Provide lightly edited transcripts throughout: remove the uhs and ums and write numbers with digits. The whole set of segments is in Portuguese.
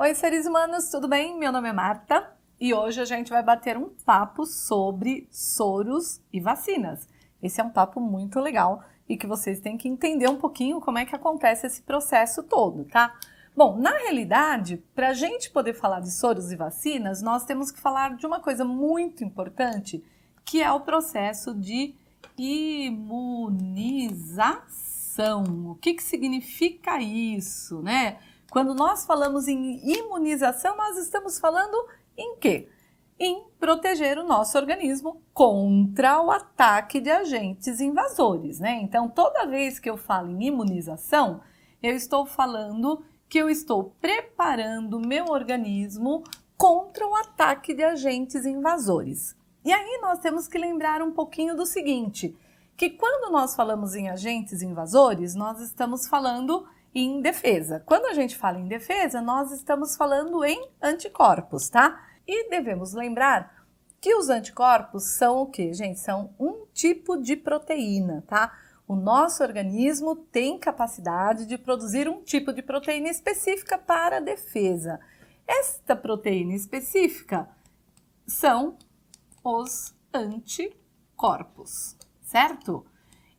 Oi, seres humanos, tudo bem? Meu nome é Marta e hoje a gente vai bater um papo sobre soros e vacinas. Esse é um papo muito legal e que vocês têm que entender um pouquinho como é que acontece esse processo todo, tá? Bom, na realidade, para a gente poder falar de soros e vacinas, nós temos que falar de uma coisa muito importante, que é o processo de imunização. O que significa isso, né? Quando nós falamos em imunização, nós estamos falando em quê? Em proteger o nosso organismo contra o ataque de agentes invasores, né? Então, toda vez que eu falo em imunização, eu estou falando que eu estou preparando o meu organismo contra o ataque de agentes invasores. E aí nós temos que lembrar um pouquinho do seguinte, que quando nós falamos em agentes invasores, nós estamos falando em defesa. Quando a gente fala em defesa, nós estamos falando em anticorpos, tá? E devemos lembrar que os anticorpos são o quê, gente? São um tipo de proteína, tá? O nosso organismo tem capacidade de produzir um tipo de proteína específica para a defesa. Esta proteína específica são os anticorpos, certo?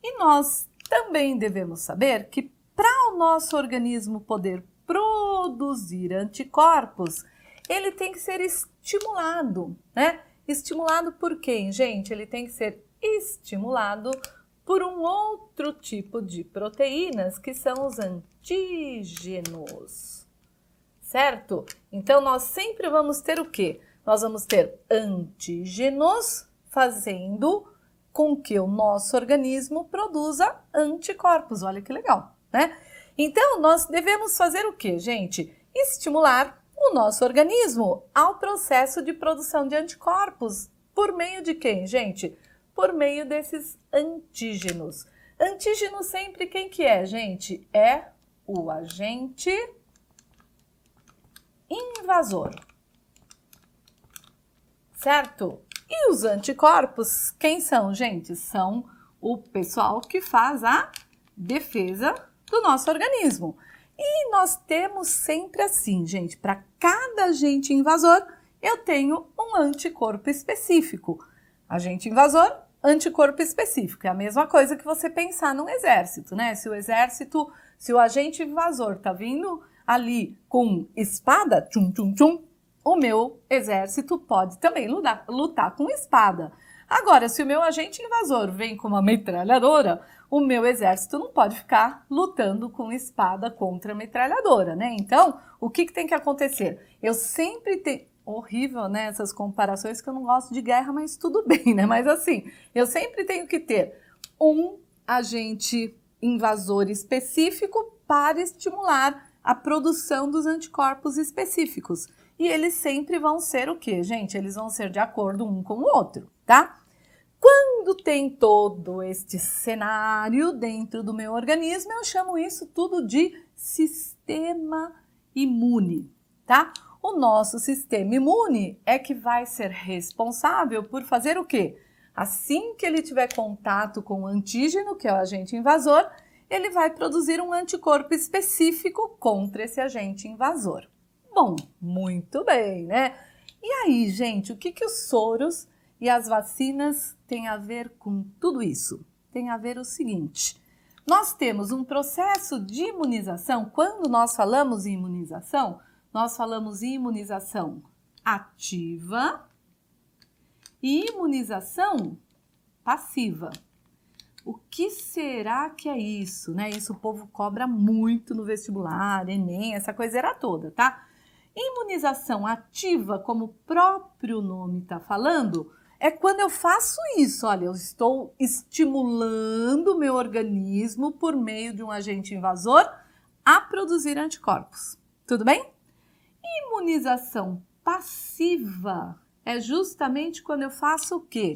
E nós também devemos saber que para o nosso organismo poder produzir anticorpos, ele tem que ser estimulado, né? Estimulado por quem, gente? Ele tem que ser estimulado por um outro tipo de proteínas, que são os antígenos, certo? Então, nós sempre vamos ter o quê? Nós vamos ter antígenos fazendo com que o nosso organismo produza anticorpos. Olha que legal, né? Então, nós devemos fazer o quê, gente? Estimular o nosso organismo ao processo de produção de anticorpos. Por meio de quem, gente? Por meio desses antígenos. Antígeno sempre quem que é, gente? É o agente invasor. Certo? E os anticorpos, quem são, gente? São o pessoal que faz a defesa do nosso organismo. E nós temos sempre assim, gente, para cada agente invasor, eu tenho um anticorpo específico. Agente invasor, anticorpo específico. É a mesma coisa que você pensar num exército, né? Se o agente invasor tá vindo ali com espada, tchum, tchum, tchum, o meu exército pode também lutar com espada. Agora, se o meu agente invasor vem com uma metralhadora, o meu exército não pode ficar lutando com espada contra a metralhadora, né? Então, o que tem que acontecer? Eu sempre tenho... Horrível, né? Essas comparações, que eu não gosto de guerra, mas tudo bem, né? Mas assim, eu sempre tenho que ter um agente invasor específico para estimular a produção dos anticorpos específicos. E eles sempre vão ser o quê, gente? Eles vão ser de acordo um com o outro, tá? Quando tem todo este cenário dentro do meu organismo, eu chamo isso tudo de sistema imune, tá? O nosso sistema imune é que vai ser responsável por fazer o quê? Assim que ele tiver contato com o antígeno, que é o agente invasor, ele vai produzir um anticorpo específico contra esse agente invasor. Bom, muito bem, né? E aí, gente, o que os soros e as vacinas têm a ver com tudo isso? Tem a ver o seguinte, nós temos um processo de imunização. Quando nós falamos em imunização, nós falamos em imunização ativa e imunização passiva. O que será que é isso, né? Isso o povo cobra muito no vestibular, Enem, essa coiseira toda, tá? Imunização ativa, como o próprio nome está falando, é quando eu faço isso. Olha, eu estou estimulando o meu organismo por meio de um agente invasor a produzir anticorpos. Tudo bem? Imunização passiva é justamente quando eu faço o quê?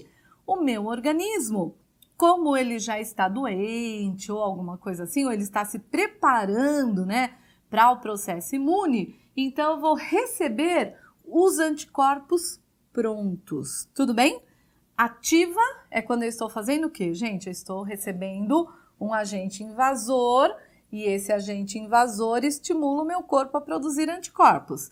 O meu organismo, como ele já está doente ou alguma coisa assim, ou ele está se preparando, né, para o processo imune, então eu vou receber os anticorpos prontos. Tudo bem? Ativa é quando eu estou fazendo o quê, gente? Eu estou recebendo um agente invasor e esse agente invasor estimula o meu corpo a produzir anticorpos.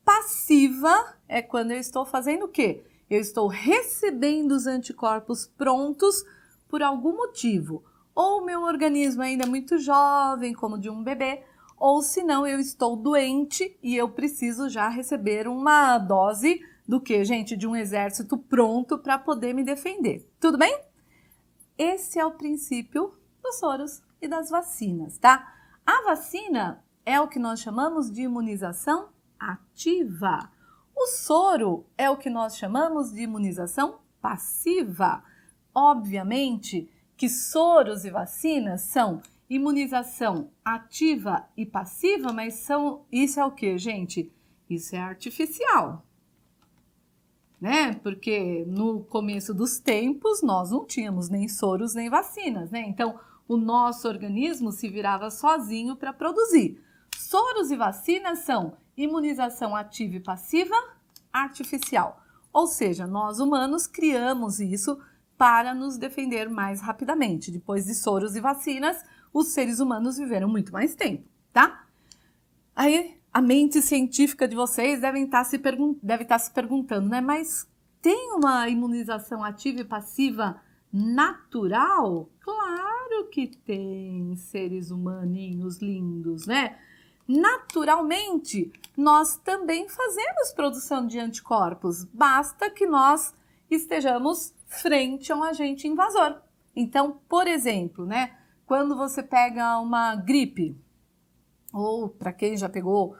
Passiva é quando eu estou fazendo o quê? Eu estou recebendo os anticorpos prontos por algum motivo. Ou o meu organismo ainda é muito jovem, como de um bebê, ou se não, eu estou doente e eu preciso já receber uma dose do quê, gente? De um exército pronto para poder me defender. Tudo bem? Esse é o princípio dos soros e das vacinas, tá? A vacina é o que nós chamamos de imunização ativa. O soro é o que nós chamamos de imunização passiva. Obviamente que soros e vacinas são imunização ativa e passiva, mas isso é o que, gente? Isso é artificial, né? Porque no começo dos tempos nós não tínhamos nem soros nem vacinas, né? Então o nosso organismo se virava sozinho para produzir. Soros e vacinas são imunização ativa e passiva artificial. Ou seja, nós humanos criamos isso para nos defender mais rapidamente. Depois de soros e vacinas, os seres humanos viveram muito mais tempo, tá? Aí a mente científica de vocês deve estar se perguntando, né? Mas tem uma imunização ativa e passiva natural? Claro que tem, seres humaninhos lindos, né? Naturalmente, nós também fazemos produção de anticorpos, basta que nós estejamos frente a um agente invasor. Então, por exemplo, né, quando você pega uma gripe, ou para quem já pegou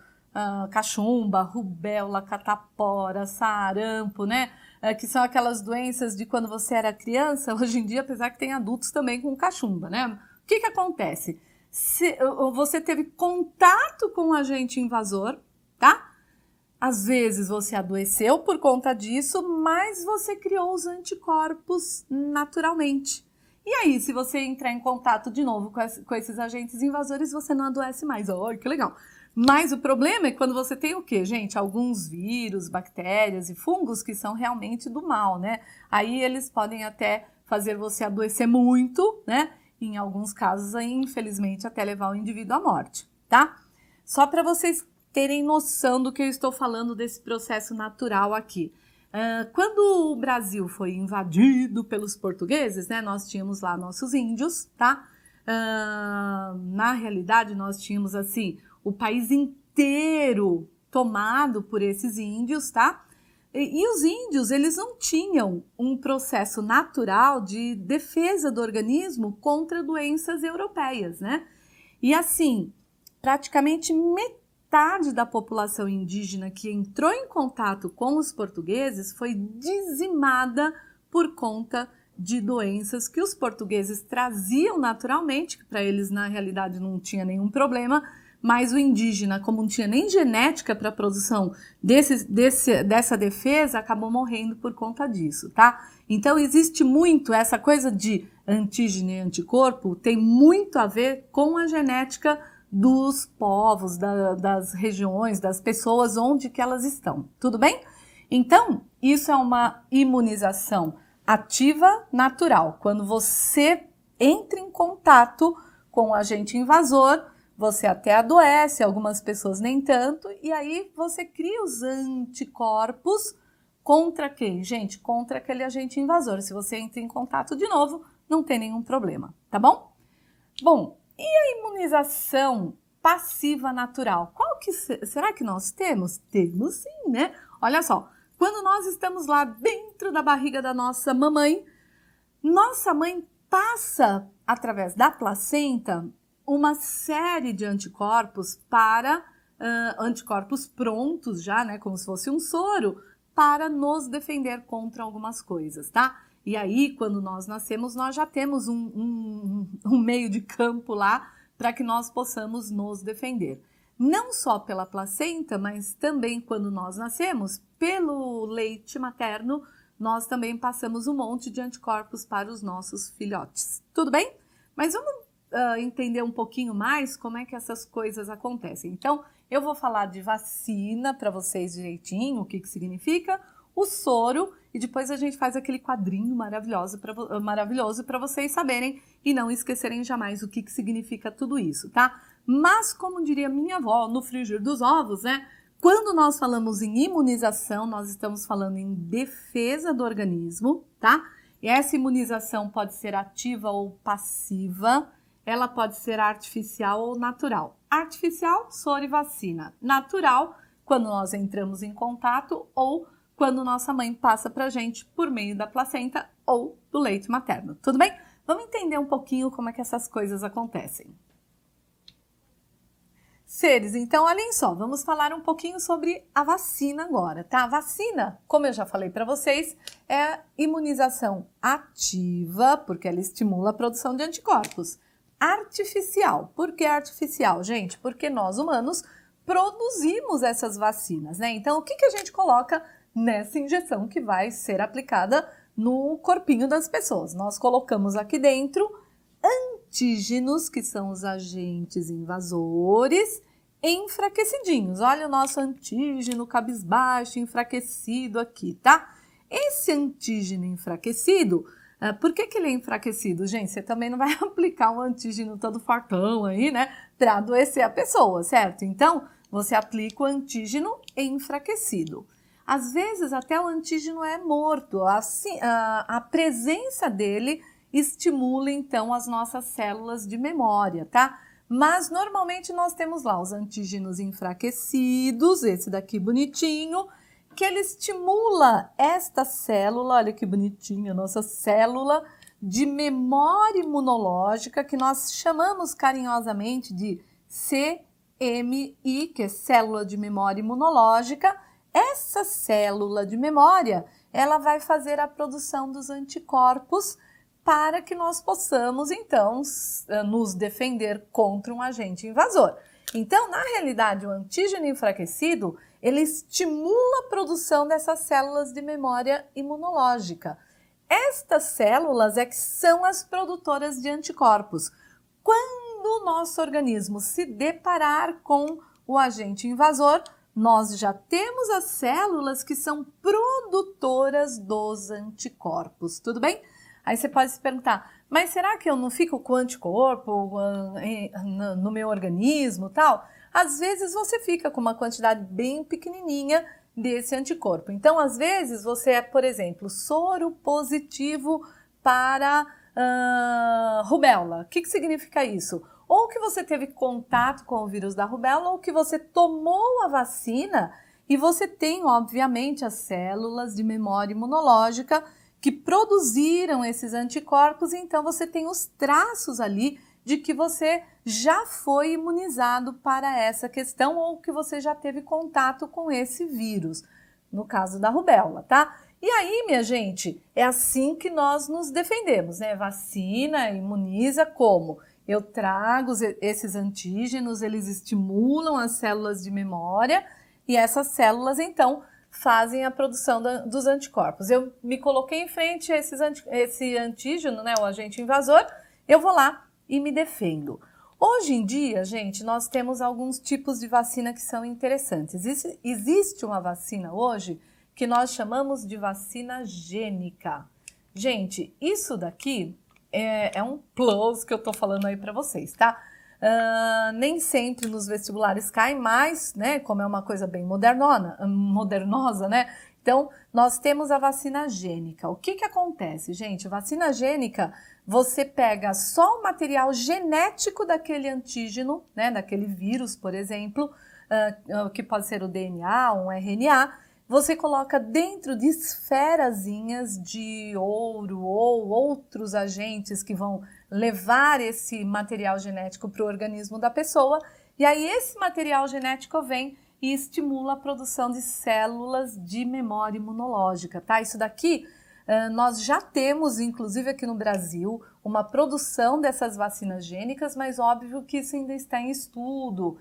cachumba, rubéola, catapora, sarampo, né, que são aquelas doenças de quando você era criança, hoje em dia, apesar que tem adultos também com cachumba, né? O que acontece? Se você teve contato com um agente invasor, tá? Às vezes você adoeceu por conta disso, mas você criou os anticorpos naturalmente. E aí, se você entrar em contato de novo com esses agentes invasores, você não adoece mais. Olha, que legal! Mas o problema é quando você tem o quê, gente? Alguns vírus, bactérias e fungos que são realmente do mal, né? Aí eles podem até fazer você adoecer muito, né? Em alguns casos, aí, infelizmente, até levar o indivíduo à morte, tá? Só para vocês terem noção do que eu estou falando desse processo natural aqui. Quando o Brasil foi invadido pelos portugueses, né? Nós tínhamos lá nossos índios, tá? Na realidade, nós tínhamos, assim, o país inteiro tomado por esses índios, tá? E os índios, eles não tinham um processo natural de defesa do organismo contra doenças europeias, né? E assim, praticamente metade da população indígena que entrou em contato com os portugueses foi dizimada por conta de doenças que os portugueses traziam naturalmente, que para eles na realidade não tinha nenhum problema, mas o indígena, como não tinha nem genética para a produção dessa defesa, acabou morrendo por conta disso, tá? Então existe muito essa coisa de antígeno e anticorpo, tem muito a ver com a genética dos povos, das regiões, das pessoas onde que elas estão, tudo bem? Então, isso é uma imunização ativa natural. Quando você entra em contato com o agente invasor, você até adoece, algumas pessoas nem tanto, e aí você cria os anticorpos contra quem? Gente, contra aquele agente invasor. Se você entra em contato de novo, não tem nenhum problema, tá bom? Bom, e a imunização passiva natural? Será que nós temos? Temos sim, né? Olha só, quando nós estamos lá dentro da barriga da nossa mãe passa através da placenta uma série de anticorpos anticorpos prontos já, né, como se fosse um soro, para nos defender contra algumas coisas, tá? E aí, quando nós nascemos, nós já temos um meio de campo lá para que nós possamos nos defender. Não só pela placenta, mas também quando nós nascemos, pelo leite materno, nós também passamos um monte de anticorpos para os nossos filhotes. Tudo bem? Mas vamos entender um pouquinho mais como é que essas coisas acontecem. Então, eu vou falar de vacina para vocês direitinho, o que significa, o soro, e depois a gente faz aquele quadrinho maravilhoso para vocês saberem e não esquecerem jamais o que significa tudo isso, tá? Mas, como diria minha avó, no frigir dos ovos, né? Quando nós falamos em imunização, nós estamos falando em defesa do organismo, tá? E essa imunização pode ser ativa ou passiva, ela pode ser artificial ou natural. Artificial, soro e vacina. Natural, quando nós entramos em contato ou quando nossa mãe passa pra gente por meio da placenta ou do leite materno. Tudo bem? Vamos entender um pouquinho como é que essas coisas acontecem. Seres, então, olhem só, vamos falar um pouquinho sobre a vacina agora, tá? A vacina, como eu já falei para vocês, é imunização ativa, porque ela estimula a produção de anticorpos. Artificial. Por que artificial, gente? Porque nós, humanos, produzimos essas vacinas, né? Então, o que a gente coloca nessa injeção que vai ser aplicada no corpinho das pessoas? Nós colocamos aqui dentro antígenos, que são os agentes invasores, enfraquecidinhos. Olha o nosso antígeno cabisbaixo, enfraquecido aqui, tá? Esse antígeno enfraquecido, por que ele é enfraquecido? Gente, você também não vai aplicar um antígeno todo fortão aí, né, para adoecer a pessoa, certo? Então, você aplica o antígeno enfraquecido. Às vezes, até o antígeno é morto, assim, a presença dele estimula, então, as nossas células de memória, tá? Mas, normalmente, nós temos lá os antígenos enfraquecidos, esse daqui bonitinho, que ele estimula esta célula, olha que bonitinha, nossa célula de memória imunológica, que nós chamamos carinhosamente de CMI, que é célula de memória imunológica. Essa célula de memória, ela vai fazer a produção dos anticorpos para que nós possamos, então, nos defender contra um agente invasor. Então, na realidade, o antígeno enfraquecido, ele estimula a produção dessas células de memória imunológica. Estas células é que são as produtoras de anticorpos. Quando o nosso organismo se deparar com o agente invasor, nós já temos as células que são produtoras dos anticorpos, tudo bem? Aí você pode se perguntar, mas será que eu não fico com anticorpo no meu organismo e tal? Às vezes você fica com uma quantidade bem pequenininha desse anticorpo. Então, às vezes você é, por exemplo, soro positivo para rubéola. O que significa isso? Ou que você teve contato com o vírus da rubéola ou que você tomou a vacina e você tem, obviamente, as células de memória imunológica que produziram esses anticorpos, então você tem os traços ali de que você já foi imunizado para essa questão ou que você já teve contato com esse vírus, no caso da rubéola, tá? E aí, minha gente, é assim que nós nos defendemos, né? Vacina, imuniza como? Eu trago esses antígenos, eles estimulam as células de memória e essas células, então, fazem a produção dos anticorpos. Eu me coloquei em frente a esse antígeno, né, o agente invasor, eu vou lá e me defendo. Hoje em dia, gente, nós temos alguns tipos de vacina que são interessantes. Existe uma vacina hoje que nós chamamos de vacina gênica. Gente, isso daqui é um plus que eu tô falando aí para vocês, tá? Nem sempre nos vestibulares cai, mas, né, como é uma coisa bem modernosa, né? Então, nós temos a vacina gênica. O que acontece, gente? Vacina gênica, você pega só o material genético daquele antígeno, né, daquele vírus, por exemplo, que pode ser o DNA, um RNA, você coloca dentro de esferazinhas de ouro ou outros agentes que vão levar esse material genético para o organismo da pessoa, e aí esse material genético vem e estimula a produção de células de memória imunológica, tá? Isso daqui nós já temos, inclusive aqui no Brasil, uma produção dessas vacinas gênicas, mas óbvio que isso ainda está em estudo.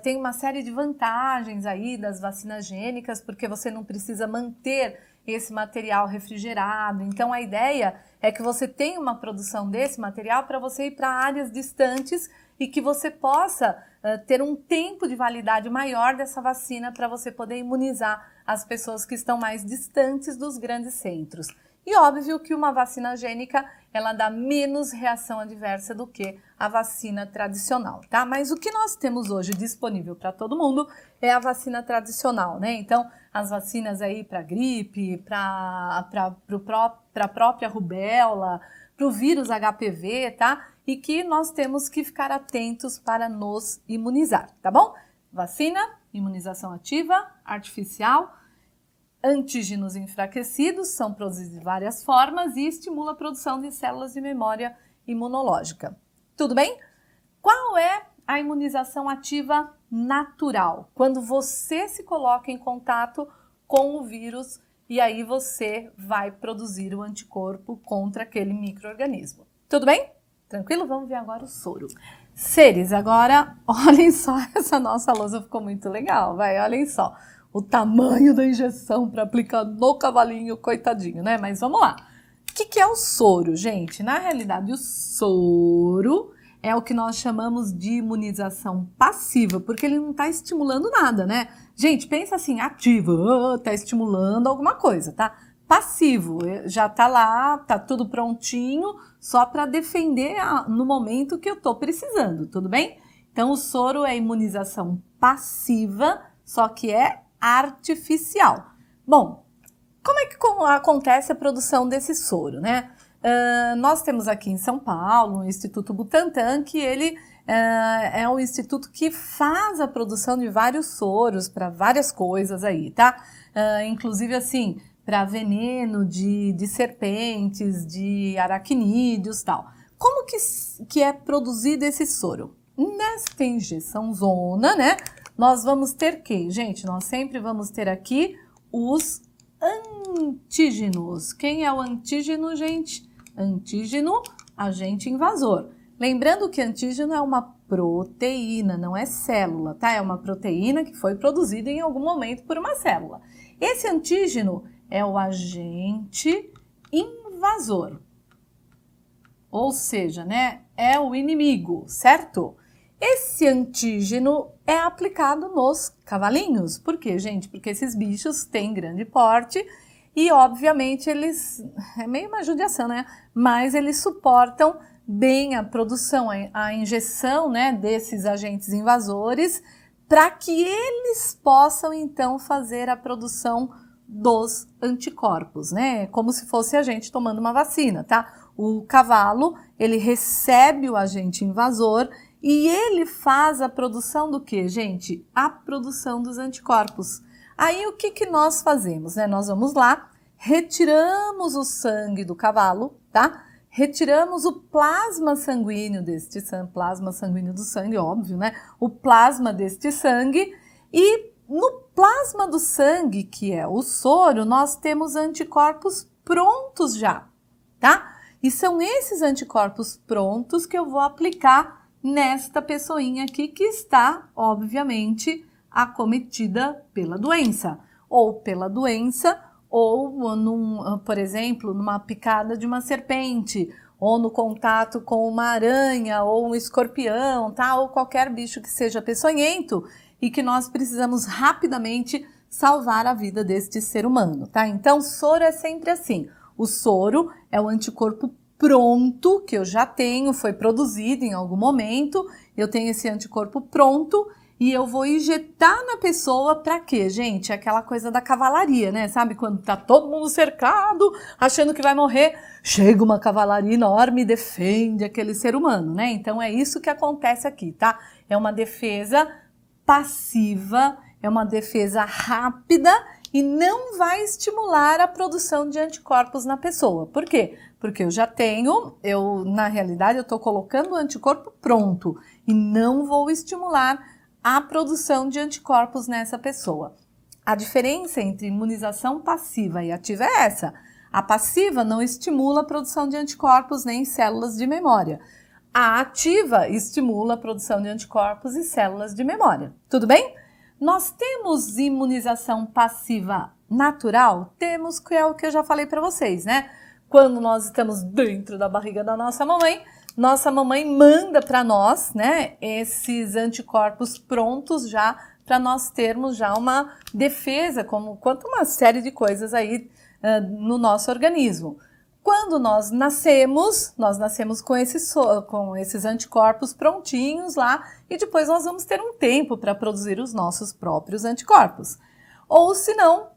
Tem uma série de vantagens aí das vacinas gênicas, porque você não precisa manter esse material refrigerado. Então, a ideia é que você tenha uma produção desse material para você ir para áreas distantes e que você possa ter um tempo de validade maior dessa vacina para você poder imunizar as pessoas que estão mais distantes dos grandes centros. E óbvio que uma vacina gênica, ela dá menos reação adversa do que a vacina tradicional, tá? Mas o que nós temos hoje disponível para todo mundo é a vacina tradicional, né? Então, as vacinas aí para gripe, para a própria rubéola, para o vírus HPV, tá? E que nós temos que ficar atentos para nos imunizar, tá bom? Vacina, imunização ativa, artificial, antígenos enfraquecidos, são produzidos de várias formas e estimula a produção de células de memória imunológica. Tudo bem? Qual é a imunização ativa natural? Quando você se coloca em contato com o vírus e aí você vai produzir o anticorpo contra aquele micro-organismo. Tudo bem? Tranquilo? Vamos ver agora o soro. Seres, agora olhem só, essa nossa lousa ficou muito legal, vai, olhem só. O tamanho da injeção para aplicar no cavalinho, coitadinho, né? Mas vamos lá. O que é o soro, gente? Na realidade, o soro é o que nós chamamos de imunização passiva, porque ele não está estimulando nada, né? Gente, pensa assim, ativo, está estimulando alguma coisa, tá? Passivo, já tá lá, tá tudo prontinho, só para defender no momento que eu tô precisando, tudo bem? Então, o soro é imunização passiva, só que é artificial. Bom, como é que acontece a produção desse soro, né? Nós temos aqui em São Paulo o Instituto Butantan, que ele é um instituto que faz a produção de vários soros para várias coisas aí, tá? Inclusive assim, para veneno de serpentes, de aracnídeos e tal. Como que é produzido esse soro? Nesta injeção zona, né? Nós vamos ter quem? Gente, nós sempre vamos ter aqui os antígenos. Quem é o antígeno, gente? Antígeno, agente invasor. Lembrando que antígeno é uma proteína, não é célula, tá? É uma proteína que foi produzida em algum momento por uma célula. Esse antígeno é o agente invasor. Ou seja, né? É o inimigo, certo? Esse antígeno é aplicado nos cavalinhos. Por quê, gente? Porque esses bichos têm grande porte e, obviamente, eles... É meio uma judiação, né? Mas eles suportam bem a produção, a injeção, né, desses agentes invasores para que eles possam, então, fazer a produção dos anticorpos, né? Como se fosse a gente tomando uma vacina, tá? O cavalo, ele recebe o agente invasor e ele faz a produção do quê, gente? A produção dos anticorpos. Aí o que nós fazemos, né? Nós vamos lá, retiramos o sangue do cavalo, tá? Retiramos o plasma sanguíneo plasma sanguíneo do sangue, óbvio, né? O plasma deste sangue e no plasma do sangue, que é o soro, nós temos anticorpos prontos já, tá? E são esses anticorpos prontos que eu vou aplicar nesta pessoinha aqui que está, obviamente, acometida pela doença. Ou pela doença, ou, por exemplo, numa picada de uma serpente, ou no contato com uma aranha, ou um escorpião, tá? Ou qualquer bicho que seja peçonhento e que nós precisamos rapidamente salvar a vida deste ser humano, tá? Então, soro é sempre assim. O soro é o anticorpo pronto, que eu já tenho, foi produzido em algum momento, eu tenho esse anticorpo pronto e eu vou injetar na pessoa para quê, gente? Aquela coisa da cavalaria, né? Sabe quando tá todo mundo cercado, achando que vai morrer, chega uma cavalaria enorme e defende aquele ser humano, né? Então é isso que acontece aqui, tá? É uma defesa passiva, é uma defesa rápida e não vai estimular a produção de anticorpos na pessoa. Por quê? Porque eu já tenho, na realidade, eu estou colocando o anticorpo pronto e não vou estimular a produção de anticorpos nessa pessoa. A diferença entre imunização passiva e ativa é essa. A passiva não estimula a produção de anticorpos nem células de memória. A ativa estimula a produção de anticorpos e células de memória. Tudo bem? Nós temos imunização passiva natural? Temos, que é o que eu já falei para vocês, né? Quando nós estamos dentro da barriga da nossa mamãe manda para nós, né, esses anticorpos prontos já para nós termos já uma defesa, quanto uma série de coisas aí no nosso organismo. Quando nós nascemos com esses anticorpos prontinhos lá e depois nós vamos ter um tempo para produzir os nossos próprios anticorpos. Ou se não,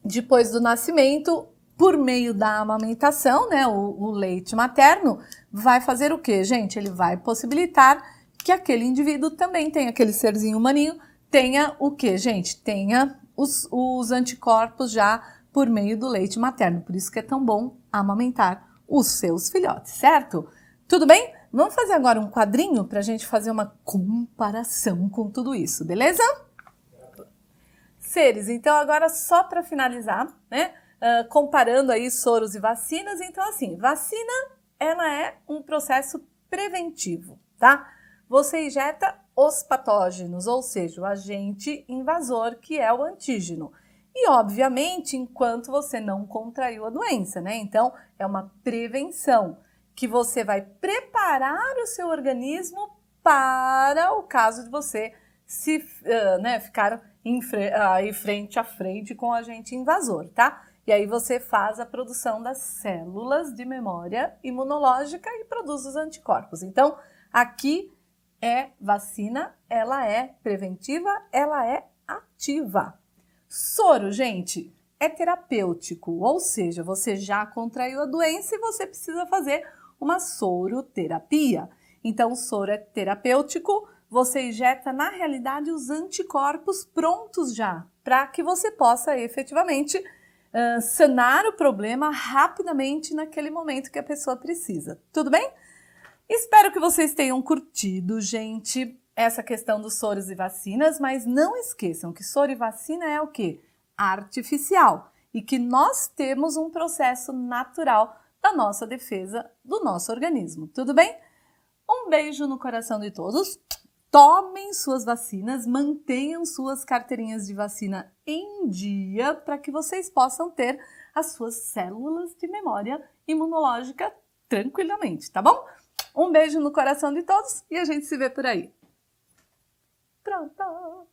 depois do nascimento, por meio da amamentação, né, o leite materno vai fazer o quê, gente? Ele vai possibilitar que aquele indivíduo também tenha, aquele serzinho humaninho, tenha o quê, gente? Tenha os anticorpos já por meio do leite materno. Por isso que é tão bom amamentar os seus filhotes, certo? Tudo bem? Vamos fazer agora um quadrinho para a gente fazer uma comparação com tudo isso, beleza? Seres, então agora só para finalizar, né? Comparando aí soros e vacinas, então assim, vacina, ela é um processo preventivo, tá? Você injeta os patógenos, ou seja, o agente invasor, que é o antígeno. E, obviamente, enquanto você não contraiu a doença, né? Então, é uma prevenção que você vai preparar o seu organismo para o caso de você ficar frente a frente com o agente invasor, tá? E aí você faz a produção das células de memória imunológica e produz os anticorpos. Então, aqui é vacina, ela é preventiva, ela é ativa. Soro, gente, é terapêutico, ou seja, você já contraiu a doença e você precisa fazer uma soroterapia. Então, o soro é terapêutico, você injeta, na realidade, os anticorpos prontos já, para que você possa efetivamente sanar o problema rapidamente naquele momento que a pessoa precisa. Tudo bem? Espero que vocês tenham curtido, gente, essa questão dos soros e vacinas, mas não esqueçam que soro e vacina é o quê? Artificial, e que nós temos um processo natural da nossa defesa do nosso organismo. Tudo bem? Um beijo no coração de todos. Tomem suas vacinas, mantenham suas carteirinhas de vacina em dia para que vocês possam ter as suas células de memória imunológica tranquilamente, tá bom? Um beijo no coração de todos e a gente se vê por aí. Pronto!